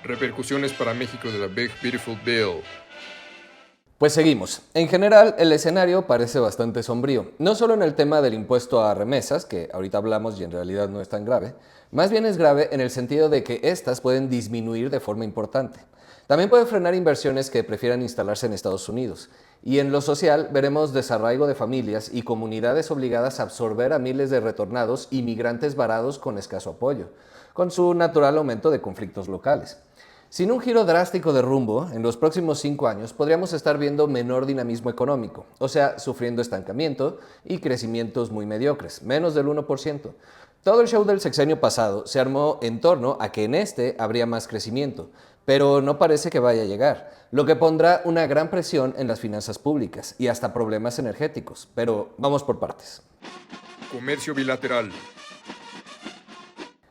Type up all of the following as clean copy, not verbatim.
Repercusiones para México de la Big Beautiful Bill. Pues seguimos. En general, el escenario parece bastante sombrío, no solo en el tema del impuesto a remesas, que ahorita hablamos y en realidad no es tan grave, más bien es grave en el sentido de que estas pueden disminuir de forma importante. También puede frenar inversiones que prefieran instalarse en Estados Unidos. Y en lo social veremos desarraigo de familias y comunidades obligadas a absorber a miles de retornados y migrantes varados con escaso apoyo, con su natural aumento de conflictos locales. Sin un giro drástico de rumbo, en los próximos 5 años podríamos estar viendo menor dinamismo económico, o sea, sufriendo estancamiento y crecimientos muy mediocres, menos del 1%. Todo el show del sexenio pasado se armó en torno a que en este habría más crecimiento, pero no parece que vaya a llegar, lo que pondrá una gran presión en las finanzas públicas y hasta problemas energéticos, pero vamos por partes. Comercio bilateral.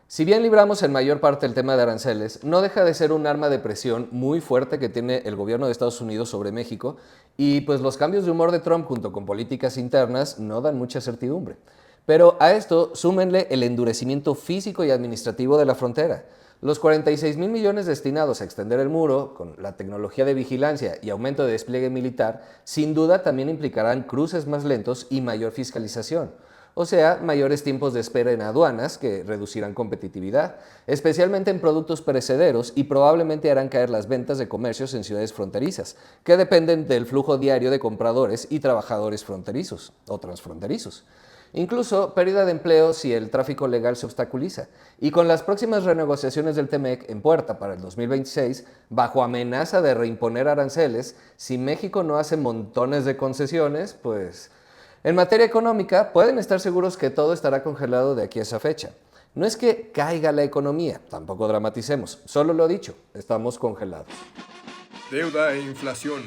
Si bien libramos en mayor parte el tema de aranceles, no deja de ser un arma de presión muy fuerte que tiene el gobierno de Estados Unidos sobre México y pues los cambios de humor de Trump junto con políticas internas no dan mucha certidumbre. Pero a esto súmenle el endurecimiento físico y administrativo de la frontera. Los 46,000 millones destinados a extender el muro, con la tecnología de vigilancia y aumento de despliegue militar, sin duda también implicarán cruces más lentos y mayor fiscalización. O sea, mayores tiempos de espera en aduanas que reducirán competitividad, especialmente en productos perecederos y probablemente harán caer las ventas de comercios en ciudades fronterizas, que dependen del flujo diario de compradores y trabajadores fronterizos o transfronterizos. Incluso pérdida de empleo si el tráfico legal se obstaculiza. Y con las próximas renegociaciones del TEMEC en puerta para el 2026, bajo amenaza de reimponer aranceles, si México no hace montones de concesiones, pues en materia económica, pueden estar seguros que todo estará congelado de aquí a esa fecha. No es que caiga la economía, tampoco dramaticemos, solo lo dicho, estamos congelados. Deuda e inflación.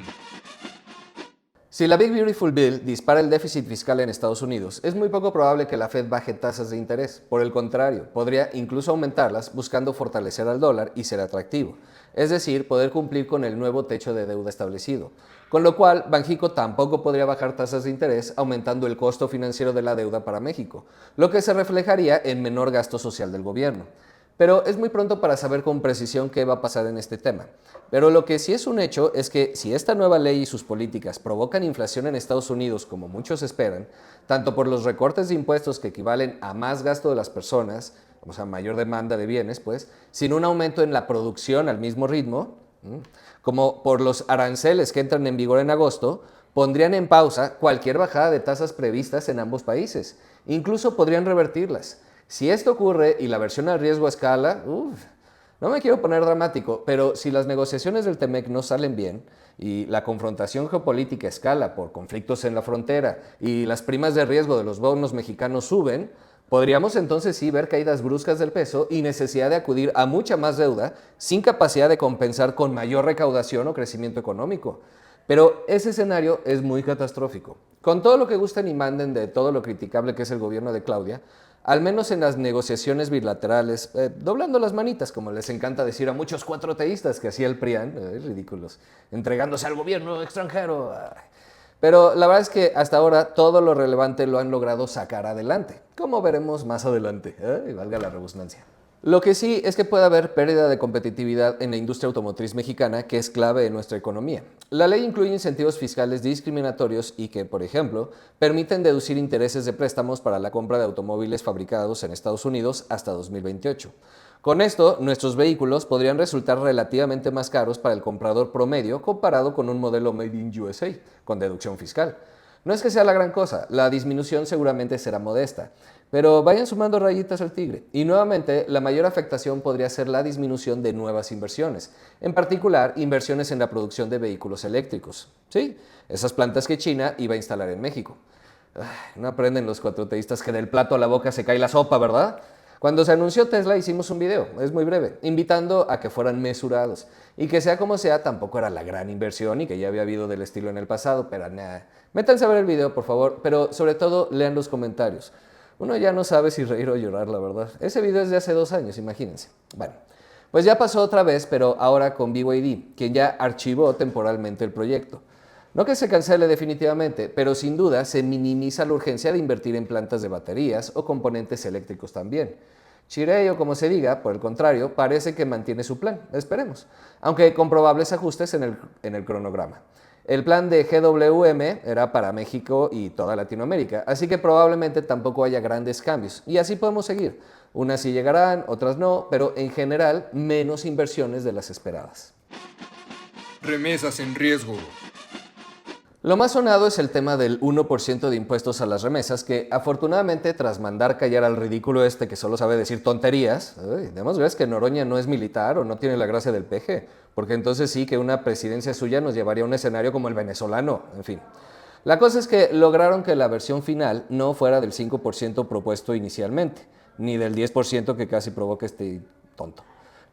Si la Big Beautiful Bill dispara el déficit fiscal en Estados Unidos, es muy poco probable que la Fed baje tasas de interés. Por el contrario, podría incluso aumentarlas buscando fortalecer al dólar y ser atractivo. Es decir, poder cumplir con el nuevo techo de deuda establecido. Con lo cual, Banxico tampoco podría bajar tasas de interés aumentando el costo financiero de la deuda para México, lo que se reflejaría en menor gasto social del gobierno. Pero es muy pronto para saber con precisión qué va a pasar en este tema. Pero lo que sí es un hecho es que si esta nueva ley y sus políticas provocan inflación en Estados Unidos como muchos esperan, tanto por los recortes de impuestos que equivalen a más gasto de las personas, o sea, mayor demanda de bienes, pues, sin un aumento en la producción al mismo ritmo, como por los aranceles que entran en vigor en agosto, pondrían en pausa cualquier bajada de tasas previstas en ambos países. Incluso podrían revertirlas. Si esto ocurre y la versión al riesgo escala, no me quiero poner dramático, pero si las negociaciones del TEMEC no salen bien y la confrontación geopolítica escala por conflictos en la frontera y las primas de riesgo de los bonos mexicanos suben, podríamos entonces sí ver caídas bruscas del peso y necesidad de acudir a mucha más deuda sin capacidad de compensar con mayor recaudación o crecimiento económico. Pero ese escenario es muy catastrófico. Con todo lo que gusten y manden de todo lo criticable que es el gobierno de Claudia, al menos en las negociaciones bilaterales, doblando las manitas, como les encanta decir a muchos cuatroteístas que hacía el PRIAN, ridículos, entregándose al gobierno extranjero. Pero la verdad es que hasta ahora todo lo relevante lo han logrado sacar adelante, como veremos más adelante, y valga la redundancia. Lo que sí es que puede haber pérdida de competitividad en la industria automotriz mexicana, que es clave en nuestra economía. La ley incluye incentivos fiscales discriminatorios y que, por ejemplo, permiten deducir intereses de préstamos para la compra de automóviles fabricados en Estados Unidos hasta 2028. Con esto, nuestros vehículos podrían resultar relativamente más caros para el comprador promedio comparado con un modelo Made in USA, con deducción fiscal. No es que sea la gran cosa, la disminución seguramente será modesta, pero vayan sumando rayitas al tigre. Y nuevamente, la mayor afectación podría ser la disminución de nuevas inversiones, en particular inversiones en la producción de vehículos eléctricos. Sí, esas plantas que China iba a instalar en México. No aprenden los cuatroteístas que del plato a la boca se cae la sopa, ¿verdad? Cuando se anunció Tesla hicimos un video, es muy breve, invitando a que fueran mesurados. Y que sea como sea, tampoco era la gran inversión y que ya había habido del estilo en el pasado, pero nada. Métanse a ver el video, por favor, pero sobre todo lean los comentarios. Uno ya no sabe si reír o llorar, la verdad. Ese video es de hace 2 años, imagínense. Bueno, pues ya pasó otra vez, pero ahora con BYD, quien ya archivó temporalmente el proyecto. No que se cancele definitivamente, pero sin duda se minimiza la urgencia de invertir en plantas de baterías o componentes eléctricos también. Shirei, o como se diga, por el contrario, parece que mantiene su plan, esperemos, aunque con probables ajustes en el cronograma. El plan de GWM era para México y toda Latinoamérica, así que probablemente tampoco haya grandes cambios, y así podemos seguir. Unas sí llegarán, otras no, pero en general menos inversiones de las esperadas. Remesas en riesgo. Lo más sonado es el tema del 1% de impuestos a las remesas, que afortunadamente tras mandar callar al ridículo este que solo sabe decir tonterías, debemos ver que Noroña no es militar o no tiene la gracia del peje, porque entonces sí que una presidencia suya nos llevaría a un escenario como el venezolano, en fin. La cosa es que lograron que la versión final no fuera del 5% propuesto inicialmente, ni del 10% que casi provoca este tonto.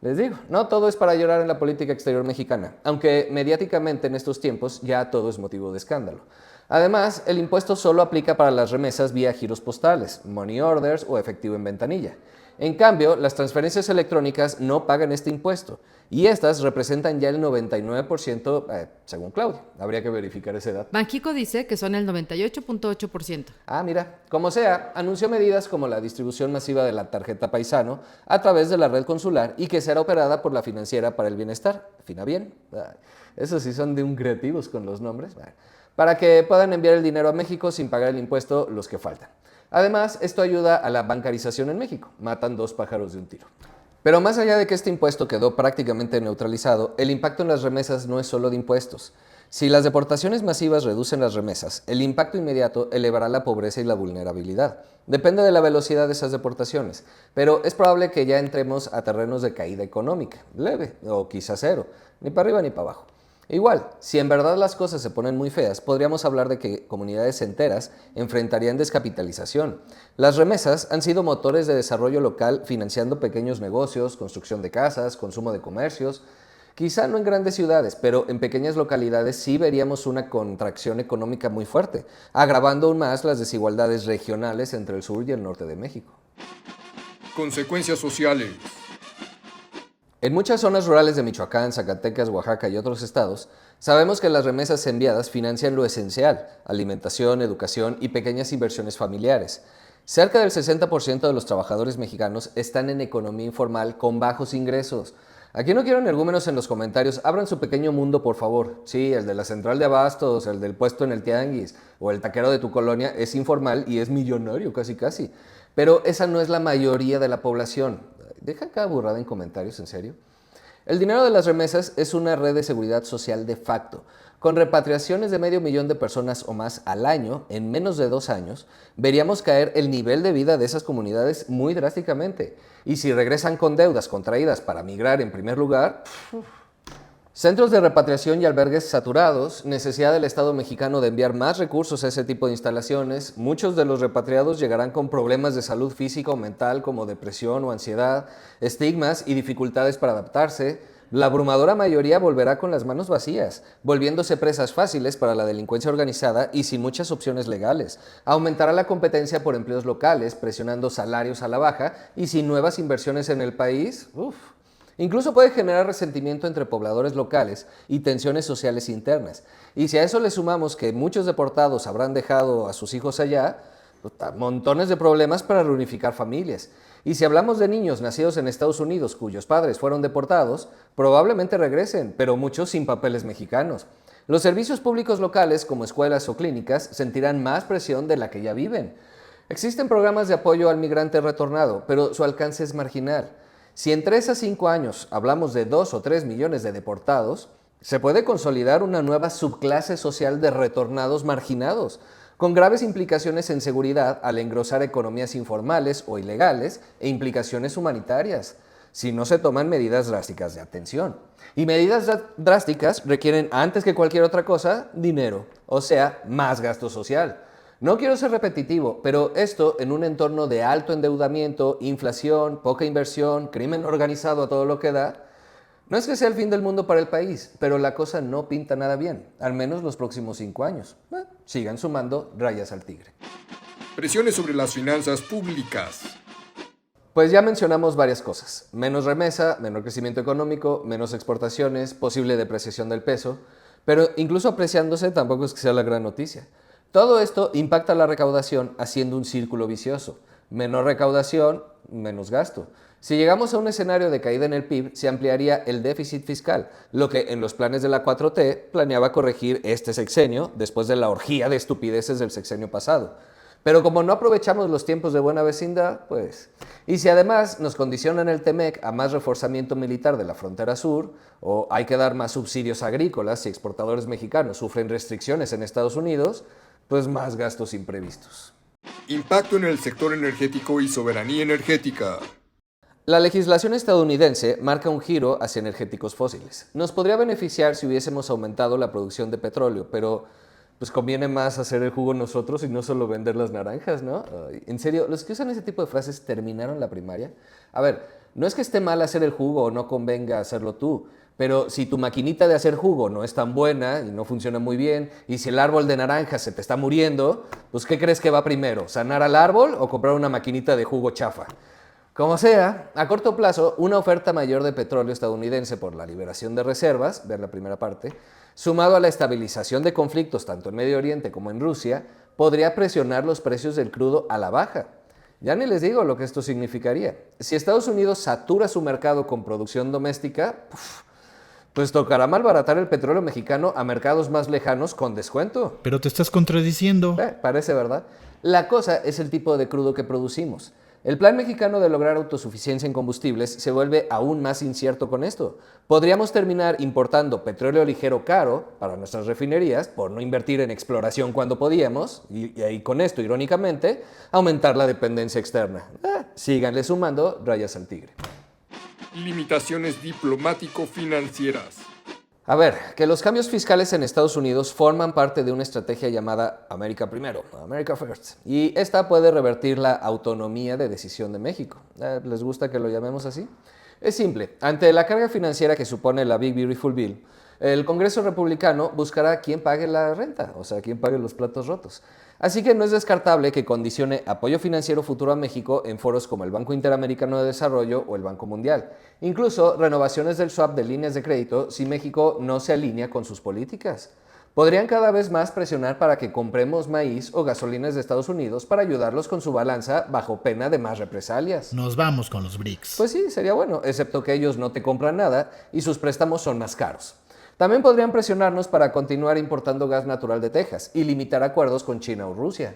Les digo, no todo es para llorar en la política exterior mexicana, aunque mediáticamente en estos tiempos ya todo es motivo de escándalo. Además, el impuesto solo aplica para las remesas vía giros postales, money orders o efectivo en ventanilla. En cambio, las transferencias electrónicas no pagan este impuesto y estas representan ya el 99% según Claudia. Habría que verificar ese dato. Banxico dice que son el 98.8%. Ah, mira, como sea, anunció medidas como la distribución masiva de la tarjeta paisano a través de la red consular y que será operada por la Financiera para el Bienestar. ¿Fina bien? Esos sí son de un creativos con los nombres. Para que puedan enviar el dinero a México sin pagar el impuesto los que faltan. Además, esto ayuda a la bancarización en México. Matan dos pájaros de un tiro. Pero más allá de que este impuesto quedó prácticamente neutralizado, el impacto en las remesas no es solo de impuestos. Si las deportaciones masivas reducen las remesas, el impacto inmediato elevará la pobreza y la vulnerabilidad. Depende de la velocidad de esas deportaciones, pero es probable que ya entremos a terrenos de caída económica, leve o quizás cero, ni para arriba ni para abajo. Igual, si en verdad las cosas se ponen muy feas, podríamos hablar de que comunidades enteras enfrentarían descapitalización. Las remesas han sido motores de desarrollo local financiando pequeños negocios, construcción de casas, consumo de comercios. Quizá no en grandes ciudades, pero en pequeñas localidades sí veríamos una contracción económica muy fuerte, agravando aún más las desigualdades regionales entre el sur y el norte de México. Consecuencias sociales. En muchas zonas rurales de Michoacán, Zacatecas, Oaxaca y otros estados, sabemos que las remesas enviadas financian lo esencial, alimentación, educación y pequeñas inversiones familiares. Cerca del 60% de los trabajadores mexicanos están en economía informal con bajos ingresos. Aquí no quiero energúmenos en los comentarios, abran su pequeño mundo por favor. Sí, el de la central de abastos, el del puesto en el tianguis o el taquero de tu colonia es informal y es millonario casi. Pero esa no es la mayoría de la población. Deja cada burrada en comentarios, ¿en serio? El dinero de las remesas es una red de seguridad social de facto. Con repatriaciones de 500,000 de personas o más al año, en menos de 2 años, veríamos caer el nivel de vida de esas comunidades muy drásticamente. Y si regresan con deudas contraídas para migrar en primer lugar, centros de repatriación y albergues saturados, necesidad del Estado mexicano de enviar más recursos a ese tipo de instalaciones, muchos de los repatriados llegarán con problemas de salud física o mental como depresión o ansiedad, estigmas y dificultades para adaptarse. La abrumadora mayoría volverá con las manos vacías, volviéndose presas fáciles para la delincuencia organizada y sin muchas opciones legales. Aumentará la competencia por empleos locales, presionando salarios a la baja y sin nuevas inversiones en el país. Incluso puede generar resentimiento entre pobladores locales y tensiones sociales internas. Y si a eso le sumamos que muchos deportados habrán dejado a sus hijos allá, montones de problemas para reunificar familias. Y si hablamos de niños nacidos en Estados Unidos cuyos padres fueron deportados, probablemente regresen, pero muchos sin papeles mexicanos. Los servicios públicos locales, como escuelas o clínicas, sentirán más presión de la que ya viven. Existen programas de apoyo al migrante retornado, pero su alcance es marginal. Si en 3 a 5 años hablamos de 2 o 3 millones de deportados, se puede consolidar una nueva subclase social de retornados marginados, con graves implicaciones en seguridad al engrosar economías informales o ilegales e implicaciones humanitarias, si no se toman medidas drásticas de atención. Y medidas drásticas requieren, antes que cualquier otra cosa, dinero, o sea, más gasto social. No quiero ser repetitivo, pero esto en un entorno de alto endeudamiento, inflación, poca inversión, crimen organizado a todo lo que da, no es que sea el fin del mundo para el país, pero la cosa no pinta nada bien, al menos los próximos 5 años. Sigan sumando rayas al tigre. Presiones sobre las finanzas públicas. Pues ya mencionamos varias cosas. Menos remesa, menor crecimiento económico, menos exportaciones, posible depreciación del peso, pero incluso apreciándose tampoco es que sea la gran noticia. Todo esto impacta la recaudación haciendo un círculo vicioso. Menor recaudación, menos gasto. Si llegamos a un escenario de caída en el PIB, se ampliaría el déficit fiscal, lo que en los planes de la 4T planeaba corregir este sexenio después de la orgía de estupideces del sexenio pasado. Pero como no aprovechamos los tiempos de buena vecindad, pues... Y si además nos condicionan el TEMEC a más reforzamiento militar de la frontera sur, o hay que dar más subsidios agrícolas si exportadores mexicanos sufren restricciones en Estados Unidos, pues más gastos imprevistos. Impacto en el sector energético y soberanía energética. La legislación estadounidense marca un giro hacia energéticos fósiles. Nos podría beneficiar si hubiésemos aumentado la producción de petróleo, pero pues conviene más hacer el jugo nosotros y no solo vender las naranjas, ¿no? Ay, en serio, los que usan ese tipo de frases terminaron la primaria. A ver, no es que esté mal hacer el jugo o no convenga hacerlo tú, pero si tu maquinita de hacer jugo no es tan buena y no funciona muy bien, y si el árbol de naranjas se te está muriendo, pues ¿qué crees que va primero? ¿Sanar al árbol o comprar una maquinita de jugo chafa? Como sea, a corto plazo, una oferta mayor de petróleo estadounidense por la liberación de reservas, ver la primera parte, sumado a la estabilización de conflictos tanto en Medio Oriente como en Rusia, podría presionar los precios del crudo a la baja. Ya ni les digo lo que esto significaría. Si Estados Unidos satura su mercado con producción doméstica, pues tocará malbaratar el petróleo mexicano a mercados más lejanos con descuento. Pero te estás contradiciendo. Parece verdad. La cosa es el tipo de crudo que producimos. El plan mexicano de lograr autosuficiencia en combustibles se vuelve aún más incierto con esto. Podríamos terminar importando petróleo ligero caro para nuestras refinerías por no invertir en exploración cuando podíamos y ahí con esto, irónicamente, aumentar la dependencia externa. Síganle sumando rayas al tigre. Limitaciones diplomático-financieras. A ver, que los cambios fiscales en Estados Unidos forman parte de una estrategia llamada América Primero, America First, y esta puede revertir la autonomía de decisión de México. ¿Les gusta que lo llamemos así? Es simple, ante la carga financiera que supone la Big Beautiful Bill, el Congreso republicano buscará quién pague la renta, o sea, quién pague los platos rotos. Así que no es descartable que condicione apoyo financiero futuro a México en foros como el Banco Interamericano de Desarrollo o el Banco Mundial. Incluso renovaciones del swap de líneas de crédito si México no se alinea con sus políticas. Podrían cada vez más presionar para que compremos maíz o gasolinas de Estados Unidos para ayudarlos con su balanza bajo pena de más represalias. Nos vamos con los BRICS. Pues sí, sería bueno, excepto que ellos no te compran nada y sus préstamos son más caros. También podrían presionarnos para continuar importando gas natural de Texas y limitar acuerdos con China o Rusia.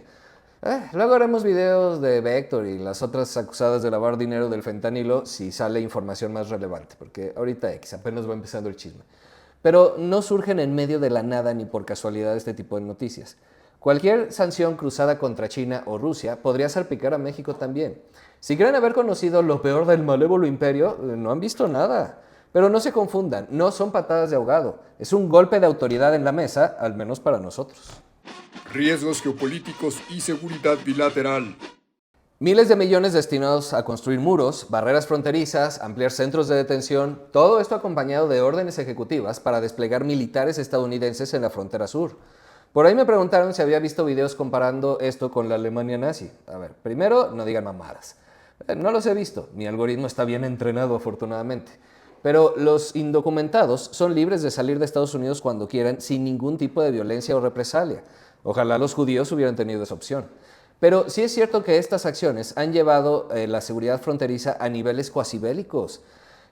Luego haremos videos de Vector y las otras acusadas de lavar dinero del fentanilo si sale información más relevante, porque ahorita apenas va empezando el chisme. Pero no surgen en medio de la nada ni por casualidad este tipo de noticias. Cualquier sanción cruzada contra China o Rusia podría salpicar a México también. Si creen haber conocido lo peor del malévolo imperio, no han visto nada. Pero no se confundan, no son patadas de ahogado, es un golpe de autoridad en la mesa, al menos para nosotros. Riesgos geopolíticos y seguridad bilateral. Miles de millones destinados a construir muros, barreras fronterizas, ampliar centros de detención, todo esto acompañado de órdenes ejecutivas para desplegar militares estadounidenses en la frontera sur. Por ahí me preguntaron si había visto videos comparando esto con la Alemania nazi. A ver, primero, no digan mamadas. No los he visto, mi algoritmo está bien entrenado afortunadamente. Pero los indocumentados son libres de salir de Estados Unidos cuando quieran sin ningún tipo de violencia o represalia. Ojalá los judíos hubieran tenido esa opción. Pero sí es cierto que estas acciones han llevado la seguridad fronteriza a niveles cuasi bélicos.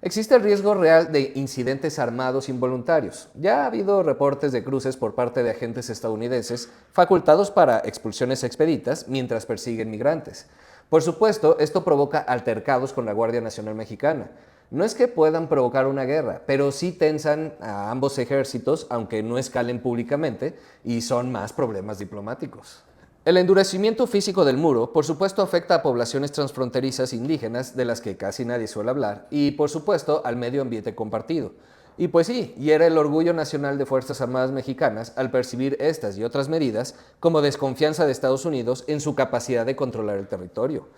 Existe el riesgo real de incidentes armados involuntarios. Ya ha habido reportes de cruces por parte de agentes estadounidenses facultados para expulsiones expeditas mientras persiguen migrantes. Por supuesto, esto provoca altercados con la Guardia Nacional Mexicana. No es que puedan provocar una guerra, pero sí tensan a ambos ejércitos, aunque no escalen públicamente, y son más problemas diplomáticos. El endurecimiento físico del muro, por supuesto, afecta a poblaciones transfronterizas indígenas, de las que casi nadie suele hablar, y por supuesto al medio ambiente compartido. Y pues sí, hiere el orgullo nacional de Fuerzas Armadas Mexicanas al percibir estas y otras medidas como desconfianza de Estados Unidos en su capacidad de controlar el territorio.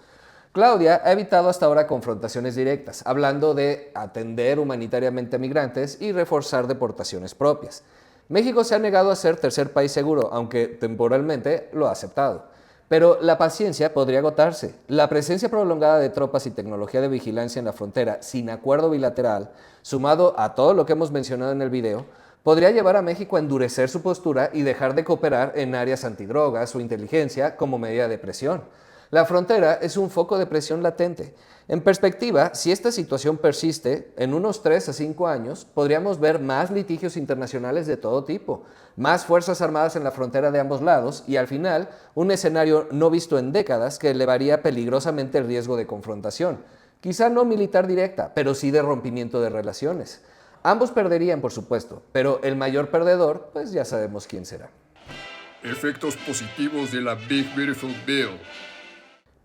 Claudia ha evitado hasta ahora confrontaciones directas, hablando de atender humanitariamente a migrantes y reforzar deportaciones propias. México se ha negado a ser tercer país seguro, aunque temporalmente lo ha aceptado. Pero la paciencia podría agotarse. La presencia prolongada de tropas y tecnología de vigilancia en la frontera sin acuerdo bilateral, sumado a todo lo que hemos mencionado en el video, podría llevar a México a endurecer su postura y dejar de cooperar en áreas antidrogas o inteligencia como medida de presión. La frontera es un foco de presión latente. En perspectiva, si esta situación persiste, en unos 3 a 5 años podríamos ver más litigios internacionales de todo tipo, más fuerzas armadas en la frontera de ambos lados y al final un escenario no visto en décadas que elevaría peligrosamente el riesgo de confrontación. Quizá no militar directa, pero sí de rompimiento de relaciones. Ambos perderían, por supuesto, pero el mayor perdedor, pues ya sabemos quién será. Efectos positivos de la Big Beautiful Bill.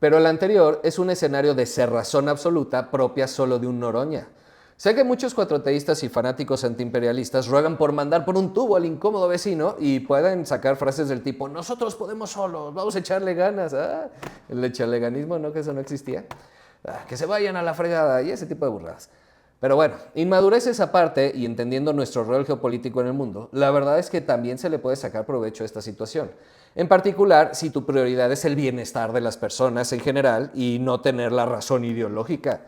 Pero el anterior es un escenario de cerrazón absoluta propia solo de un Noroña. Sé que muchos cuatroteístas y fanáticos antiimperialistas ruegan por mandar por un tubo al incómodo vecino y pueden sacar frases del tipo nosotros podemos solos, vamos a echarle ganas. El echaleganismo, ¿no? Que eso no existía. Que se vayan a la fregada y ese tipo de burradas. Pero bueno, inmadurez aparte y entendiendo nuestro rol geopolítico en el mundo, la verdad es que también se le puede sacar provecho a esta situación. En particular, si tu prioridad es el bienestar de las personas en general y no tener la razón ideológica.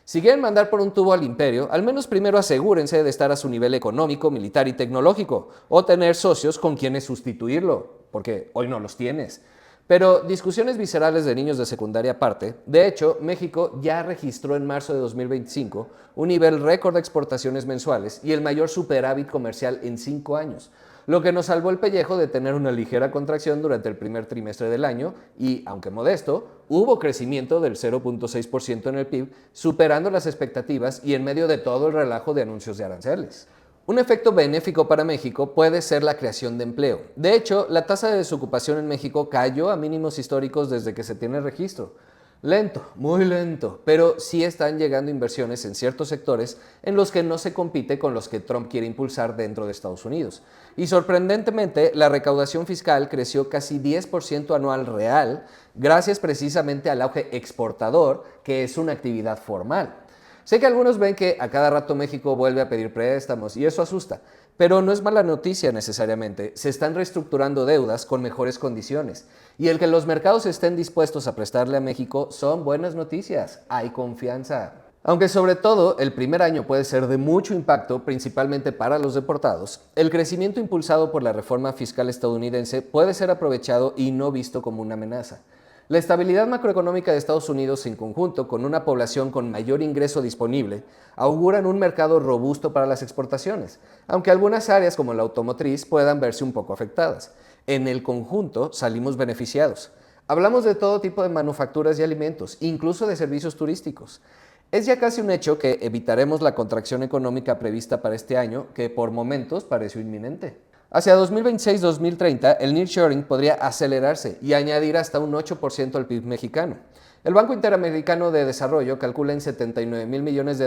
Si quieren mandar por un tubo al imperio, al menos primero asegúrense de estar a su nivel económico, militar y tecnológico, o tener socios con quienes sustituirlo, porque hoy no los tienes. Pero discusiones viscerales de niños de secundaria aparte, de hecho, México ya registró en marzo de 2025 un nivel récord de exportaciones mensuales y el mayor superávit comercial en 5 años, lo que nos salvó el pellejo de tener una ligera contracción durante el primer trimestre del año y, aunque modesto, hubo crecimiento del 0.6% en el PIB, superando las expectativas y en medio de todo el relajo de anuncios de aranceles. Un efecto benéfico para México puede ser la creación de empleo. De hecho, la tasa de desocupación en México cayó a mínimos históricos desde que se tiene registro. Lento, muy lento, pero sí están llegando inversiones en ciertos sectores en los que no se compite con los que Trump quiere impulsar dentro de Estados Unidos. Y sorprendentemente, la recaudación fiscal creció casi 10% anual real, gracias precisamente al auge exportador, que es una actividad formal. Sé que algunos ven que a cada rato México vuelve a pedir préstamos y eso asusta, pero no es mala noticia necesariamente. Se están reestructurando deudas con mejores condiciones y el que los mercados estén dispuestos a prestarle a México son buenas noticias. Hay confianza. Aunque sobre todo el primer año puede ser de mucho impacto, principalmente para los deportados, el crecimiento impulsado por la reforma fiscal estadounidense puede ser aprovechado y no visto como una amenaza. La estabilidad macroeconómica de Estados Unidos en conjunto con una población con mayor ingreso disponible auguran un mercado robusto para las exportaciones, aunque algunas áreas como la automotriz puedan verse un poco afectadas. En el conjunto salimos beneficiados. Hablamos de todo tipo de manufacturas y alimentos, incluso de servicios turísticos. Es ya casi un hecho que evitaremos la contracción económica prevista para este año, que por momentos pareció inminente. Hacia 2026-2030, el nearshoring podría acelerarse y añadir hasta un 8% al PIB mexicano. El Banco Interamericano de Desarrollo calcula en $79,000 millones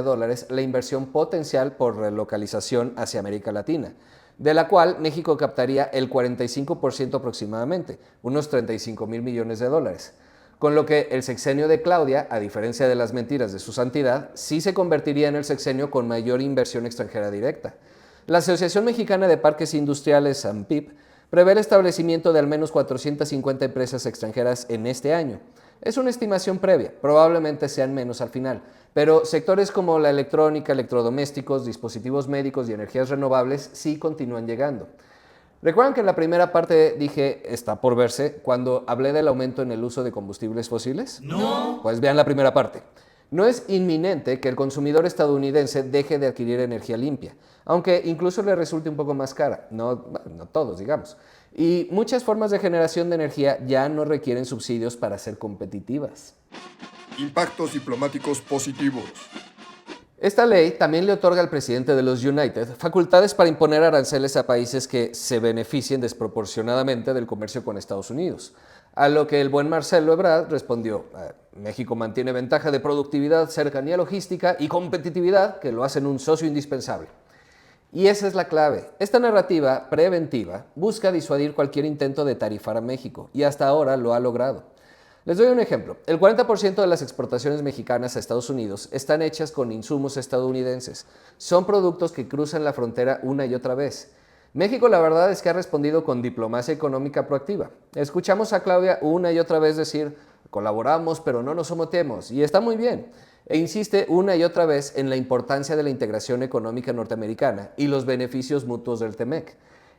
la inversión potencial por relocalización hacia América Latina, de la cual México captaría el 45% aproximadamente, unos $35,000 millones. Con lo que el sexenio de Claudia, a diferencia de las mentiras de su santidad, sí se convertiría en el sexenio con mayor inversión extranjera directa. La Asociación Mexicana de Parques Industriales, AMPIP, prevé el establecimiento de al menos 450 empresas extranjeras en este año. Es una estimación previa, probablemente sean menos al final, pero sectores como la electrónica, electrodomésticos, dispositivos médicos y energías renovables sí continúan llegando. ¿Recuerdan que en la primera parte dije está por verse cuando hablé del aumento en el uso de combustibles fósiles? No. Pues vean la primera parte. No es inminente que el consumidor estadounidense deje de adquirir energía limpia, aunque incluso le resulte un poco más cara, no todos, digamos. Y muchas formas de generación de energía ya no requieren subsidios para ser competitivas. Impactos diplomáticos positivos. Esta ley también le otorga al presidente de los United facultades para imponer aranceles a países que se beneficien desproporcionadamente del comercio con Estados Unidos. A lo que el buen Marcelo Ebrard respondió, México mantiene ventaja de productividad, cercanía logística y competitividad que lo hacen un socio indispensable. Y esa es la clave. Esta narrativa preventiva busca disuadir cualquier intento de tarifar a México y hasta ahora lo ha logrado. Les doy un ejemplo. El 40% de las exportaciones mexicanas a Estados Unidos están hechas con insumos estadounidenses. Son productos que cruzan la frontera una y otra vez. México la verdad es que ha respondido con diplomacia económica proactiva. Escuchamos a Claudia una y otra vez decir, colaboramos pero no nos sometemos, y está muy bien. E insiste una y otra vez en la importancia de la integración económica norteamericana y los beneficios mutuos del TEMEC.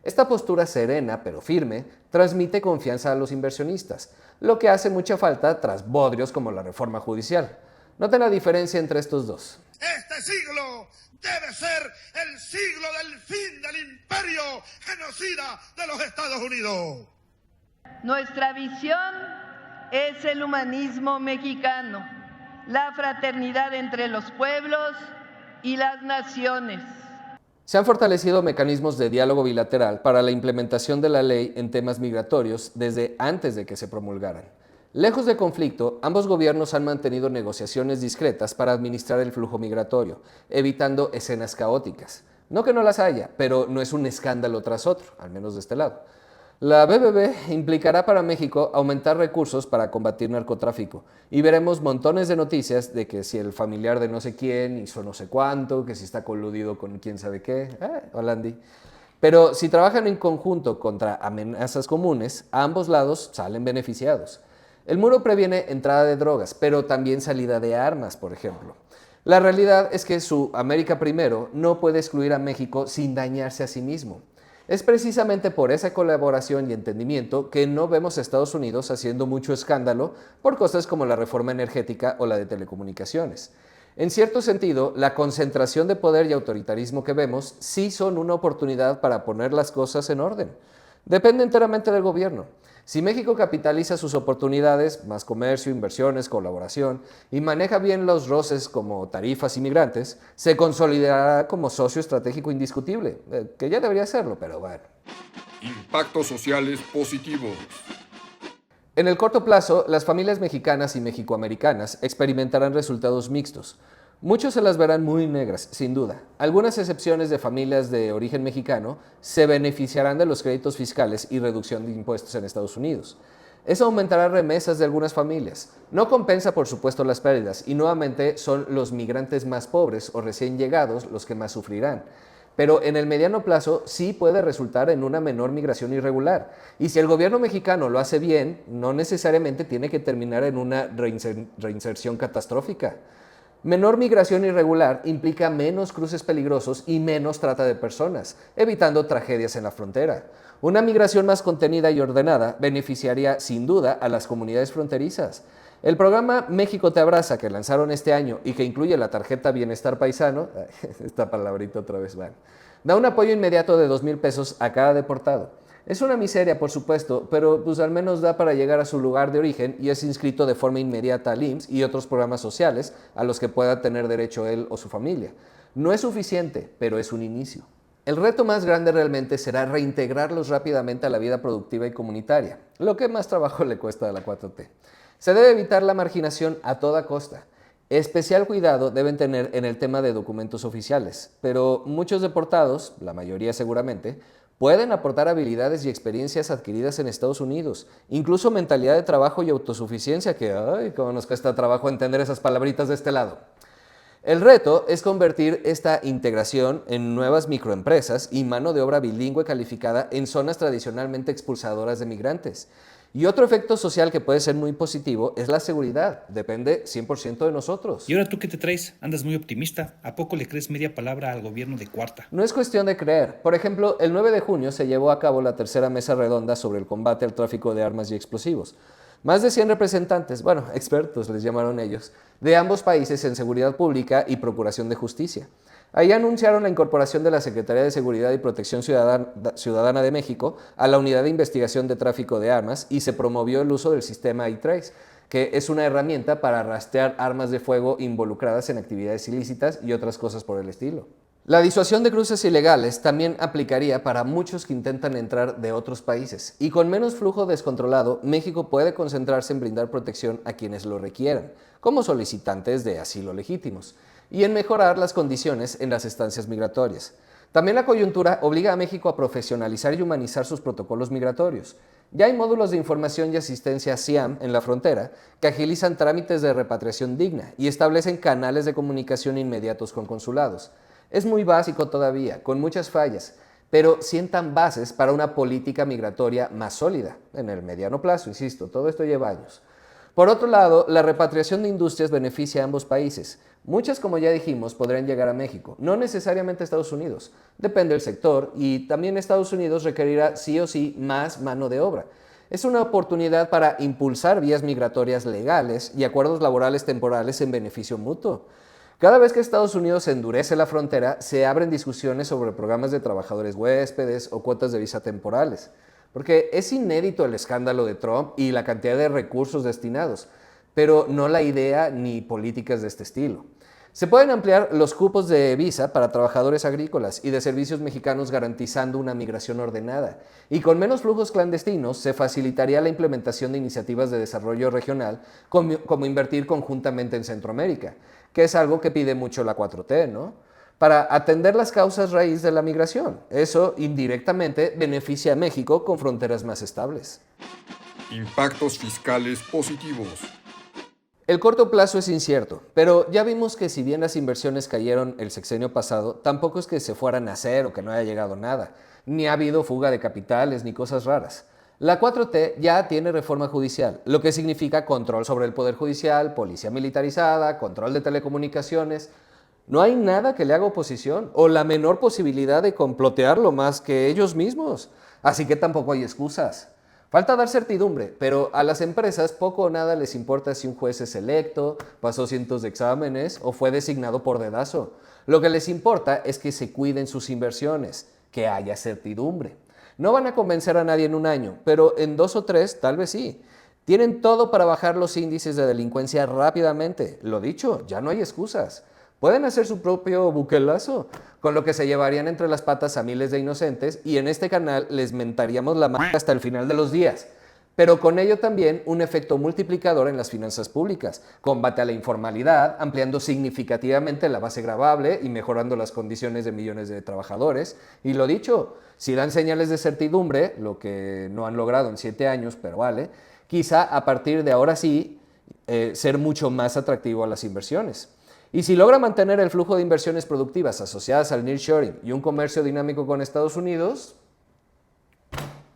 Esta postura serena pero firme transmite confianza a los inversionistas, lo que hace mucha falta tras bodrios como la reforma judicial. Noten la diferencia entre estos dos. Este siglo debe ser el siglo del fin del imperio genocida de los Estados Unidos. Nuestra visión es el humanismo mexicano, la fraternidad entre los pueblos y las naciones. Se han fortalecido mecanismos de diálogo bilateral para la implementación de la ley en temas migratorios desde antes de que se promulgaran. Lejos de conflicto, ambos gobiernos han mantenido negociaciones discretas para administrar el flujo migratorio, evitando escenas caóticas. No que no las haya, pero no es un escándalo tras otro, al menos de este lado. La BBB implicará para México aumentar recursos para combatir narcotráfico y veremos montones de noticias de que si el familiar de no sé quién hizo no sé cuánto, que si está coludido con quién sabe qué, Holandi. Pero si trabajan en conjunto contra amenazas comunes, a ambos lados salen beneficiados. El muro previene entrada de drogas, pero también salida de armas, por ejemplo. La realidad es que su América Primero no puede excluir a México sin dañarse a sí mismo. Es precisamente por esa colaboración y entendimiento que no vemos a Estados Unidos haciendo mucho escándalo por cosas como la reforma energética o la de telecomunicaciones. En cierto sentido, la concentración de poder y autoritarismo que vemos sí son una oportunidad para poner las cosas en orden. Depende enteramente del gobierno. Si México capitaliza sus oportunidades, más comercio, inversiones, colaboración, y maneja bien los roces como tarifas y migrantes, se consolidará como socio estratégico indiscutible, que ya debería serlo, pero bueno. Impactos sociales positivos. En el corto plazo, las familias mexicanas y mexicoamericanas experimentarán resultados mixtos. Muchos se las verán muy negras, sin duda. Algunas excepciones de familias de origen mexicano se beneficiarán de los créditos fiscales y reducción de impuestos en Estados Unidos. Eso aumentará remesas de algunas familias. No compensa, por supuesto, las pérdidas y nuevamente son los migrantes más pobres o recién llegados los que más sufrirán. Pero en el mediano plazo sí puede resultar en una menor migración irregular. Y si el gobierno mexicano lo hace bien, no necesariamente tiene que terminar en una reinserción catastrófica. Menor migración irregular implica menos cruces peligrosos y menos trata de personas, evitando tragedias en la frontera. Una migración más contenida y ordenada beneficiaría sin duda a las comunidades fronterizas. El programa México te abraza que lanzaron este año y que incluye la tarjeta Bienestar Paisano, esta palabrita otra vez, da un apoyo inmediato de 2,000 pesos a cada deportado. Es una miseria, por supuesto, pero pues al menos da para llegar a su lugar de origen y es inscrito de forma inmediata al IMSS y otros programas sociales a los que pueda tener derecho él o su familia. No es suficiente, pero es un inicio. El reto más grande realmente será reintegrarlos rápidamente a la vida productiva y comunitaria, lo que más trabajo le cuesta a la 4T. Se debe evitar la marginación a toda costa. Especial cuidado deben tener en el tema de documentos oficiales, pero muchos deportados, la mayoría seguramente, pueden aportar habilidades y experiencias adquiridas en Estados Unidos, incluso mentalidad de trabajo y autosuficiencia, que, cómo nos cuesta trabajo entender esas palabritas de este lado. El reto es convertir esta integración en nuevas microempresas y mano de obra bilingüe calificada en zonas tradicionalmente expulsadoras de migrantes. Y otro efecto social que puede ser muy positivo es la seguridad. Depende 100% de nosotros. ¿Y ahora tú qué te traes? Andas muy optimista. ¿A poco le crees media palabra al gobierno de Cuarta? No es cuestión de creer. Por ejemplo, el 9 de junio se llevó a cabo la tercera mesa redonda sobre el combate al tráfico de armas y explosivos. Más de 100 representantes, expertos les llamaron ellos, de ambos países en seguridad pública y procuración de justicia. Ahí anunciaron la incorporación de la Secretaría de Seguridad y Protección Ciudadana de México a la Unidad de Investigación de Tráfico de Armas y se promovió el uso del sistema iTrace, que es una herramienta para rastrear armas de fuego involucradas en actividades ilícitas y otras cosas por el estilo. La disuasión de cruces ilegales también aplicaría para muchos que intentan entrar de otros países, y con menos flujo descontrolado, México puede concentrarse en brindar protección a quienes lo requieran, como solicitantes de asilo legítimos, y en mejorar las condiciones en las estancias migratorias. También la coyuntura obliga a México a profesionalizar y humanizar sus protocolos migratorios. Ya hay módulos de información y asistencia SIAM en la frontera que agilizan trámites de repatriación digna y establecen canales de comunicación inmediatos con consulados. Es muy básico todavía, con muchas fallas, pero sientan bases para una política migratoria más sólida, en el mediano plazo, insisto, todo esto lleva años. Por otro lado, la repatriación de industrias beneficia a ambos países. Muchas, como ya dijimos, podrían llegar a México, no necesariamente a Estados Unidos. Depende del sector y también Estados Unidos requerirá sí o sí más mano de obra. Es una oportunidad para impulsar vías migratorias legales y acuerdos laborales temporales en beneficio mutuo. Cada vez que Estados Unidos endurece la frontera, se abren discusiones sobre programas de trabajadores huéspedes o cuotas de visa temporales. Porque es inédito el escándalo de Trump y la cantidad de recursos destinados, pero no la idea ni políticas de este estilo. Se pueden ampliar los cupos de visa para trabajadores agrícolas y de servicios mexicanos garantizando una migración ordenada. Y con menos flujos clandestinos se facilitaría la implementación de iniciativas de desarrollo regional como invertir conjuntamente en Centroamérica, que es algo que pide mucho la 4T, ¿no? Para atender las causas raíz de la migración. Eso indirectamente beneficia a México con fronteras más estables. Impactos fiscales positivos. El corto plazo es incierto, pero ya vimos que si bien las inversiones cayeron el sexenio pasado, tampoco es que se fueran a hacer o que no haya llegado nada, ni ha habido fuga de capitales ni cosas raras. La 4T ya tiene reforma judicial, lo que significa control sobre el Poder Judicial, policía militarizada, control de telecomunicaciones. No hay nada que le haga oposición o la menor posibilidad de complotearlo más que ellos mismos, así que tampoco hay excusas. Falta dar certidumbre, pero a las empresas poco o nada les importa si un juez es electo, pasó cientos de exámenes o fue designado por dedazo. Lo que les importa es que se cuiden sus inversiones, que haya certidumbre. No van a convencer a nadie en un año, pero en 2 o 3 tal vez sí. Tienen todo para bajar los índices de delincuencia rápidamente. Lo dicho, ya no hay excusas. Pueden hacer su propio buquelazo, con lo que se llevarían entre las patas a miles de inocentes y en este canal les mentaríamos la madre hasta el final de los días. Pero con ello también un efecto multiplicador en las finanzas públicas, combate a la informalidad, ampliando significativamente la base gravable y mejorando las condiciones de millones de trabajadores. Y lo dicho, si dan señales de certidumbre, lo que no han logrado en 7 años, pero vale, quizá a partir de ahora sí ser mucho más atractivo a las inversiones. Y si logra mantener el flujo de inversiones productivas asociadas al nearshoring y un comercio dinámico con Estados Unidos...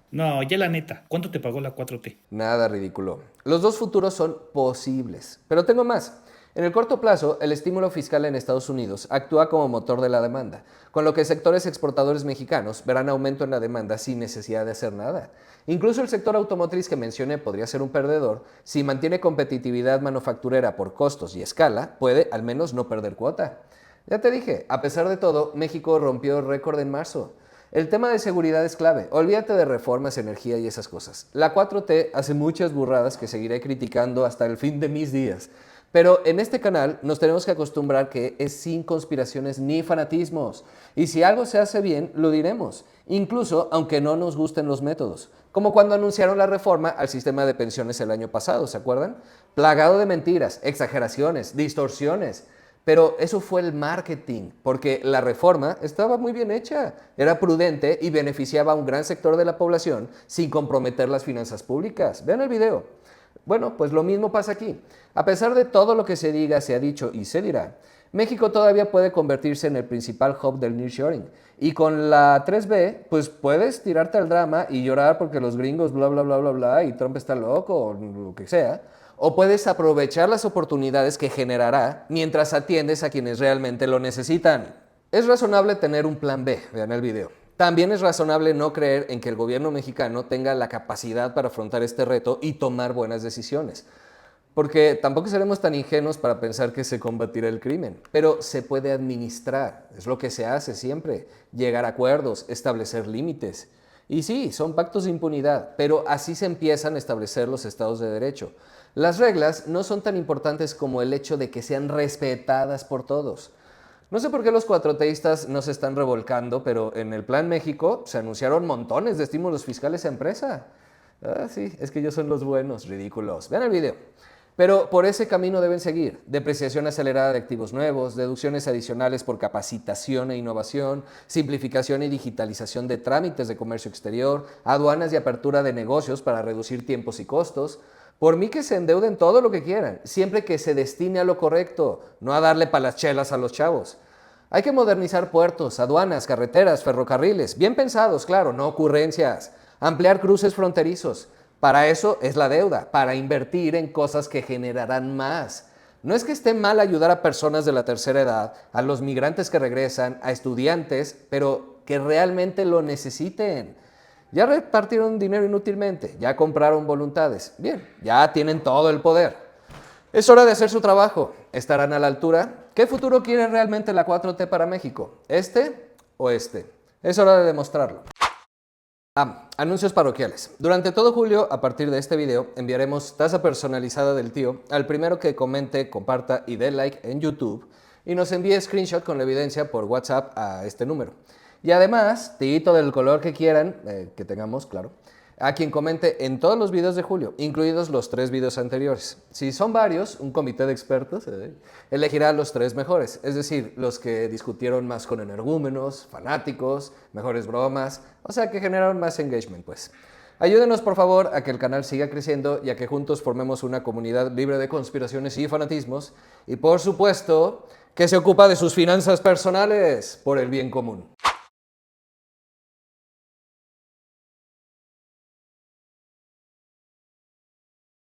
No, ya la neta, ¿cuánto te pagó la 4T? Nada ridículo. Los dos futuros son posibles, pero tengo más. En el corto plazo, el estímulo fiscal en Estados Unidos actúa como motor de la demanda, con lo que sectores exportadores mexicanos verán aumento en la demanda sin necesidad de hacer nada. Incluso el sector automotriz que mencioné podría ser un perdedor. Si mantiene competitividad manufacturera por costos y escala, puede al menos no perder cuota. Ya te dije, a pesar de todo, México rompió récord en marzo. El tema de seguridad es clave. Olvídate de reformas, energía y esas cosas. La 4T hace muchas burradas que seguiré criticando hasta el fin de mis días. Pero en este canal nos tenemos que acostumbrar que es sin conspiraciones ni fanatismos. Y si algo se hace bien, lo diremos. Incluso aunque no nos gusten los métodos. Como cuando anunciaron la reforma al sistema de pensiones el año pasado, ¿se acuerdan? Plagado de mentiras, exageraciones, distorsiones. Pero eso fue el marketing, porque la reforma estaba muy bien hecha, era prudente y beneficiaba a un gran sector de la población sin comprometer las finanzas públicas. Vean el video. Bueno, pues lo mismo pasa aquí. A pesar de todo lo que se diga, se ha dicho y se dirá, México todavía puede convertirse en el principal hub del nearshoring. Y con la 3B, pues puedes tirarte al drama y llorar porque los gringos bla bla bla bla bla y Trump está loco o lo que sea. O puedes aprovechar las oportunidades que generará mientras atiendes a quienes realmente lo necesitan. Es razonable tener un plan B, vean el video. También es razonable no creer en que el gobierno mexicano tenga la capacidad para afrontar este reto y tomar buenas decisiones. Porque tampoco seremos tan ingenuos para pensar que se combatirá el crimen, pero se puede administrar, es lo que se hace siempre, llegar a acuerdos, establecer límites. Y sí, son pactos de impunidad, pero así se empiezan a establecer los estados de derecho. Las reglas no son tan importantes como el hecho de que sean respetadas por todos. No sé por qué los cuatroteístas no se están revolcando, pero en el Plan México se anunciaron montones de estímulos fiscales a empresa. Ah, sí, es que ellos son los buenos, ridículos. Vean el video. Pero por ese camino deben seguir. Depreciación acelerada de activos nuevos, deducciones adicionales por capacitación e innovación, simplificación y digitalización de trámites de comercio exterior, aduanas y apertura de negocios para reducir tiempos y costos. Por mí que se endeuden todo lo que quieran, siempre que se destine a lo correcto, no a darle palachelas a los chavos. Hay que modernizar puertos, aduanas, carreteras, ferrocarriles, bien pensados, claro, no ocurrencias. Ampliar cruces fronterizos. Para eso es la deuda, para invertir en cosas que generarán más. No es que esté mal ayudar a personas de la tercera edad, a los migrantes que regresan, a estudiantes, pero que realmente lo necesiten. Ya repartieron dinero inútilmente, ya compraron voluntades. Bien, ya tienen todo el poder. Es hora de hacer su trabajo. ¿Estarán a la altura? ¿Qué futuro quiere realmente la 4T para México? ¿Este o este? Es hora de demostrarlo. Anuncios parroquiales. Durante todo julio, a partir de este video, enviaremos taza personalizada del tío al primero que comente, comparta y dé like en YouTube y nos envíe screenshot con la evidencia por WhatsApp a este número. Y además, tito del color que quieran, que tengamos, claro, a quien comente en todos los videos de julio, incluidos los 3 videos anteriores. Si son varios, un comité de expertos elegirá los 3 mejores, es decir, los que discutieron más con energúmenos, fanáticos, mejores bromas, o sea, que generaron más engagement, pues. Ayúdenos, por favor, a que el canal siga creciendo y a que juntos formemos una comunidad libre de conspiraciones y fanatismos y, por supuesto, que se ocupa de sus finanzas personales por el bien común.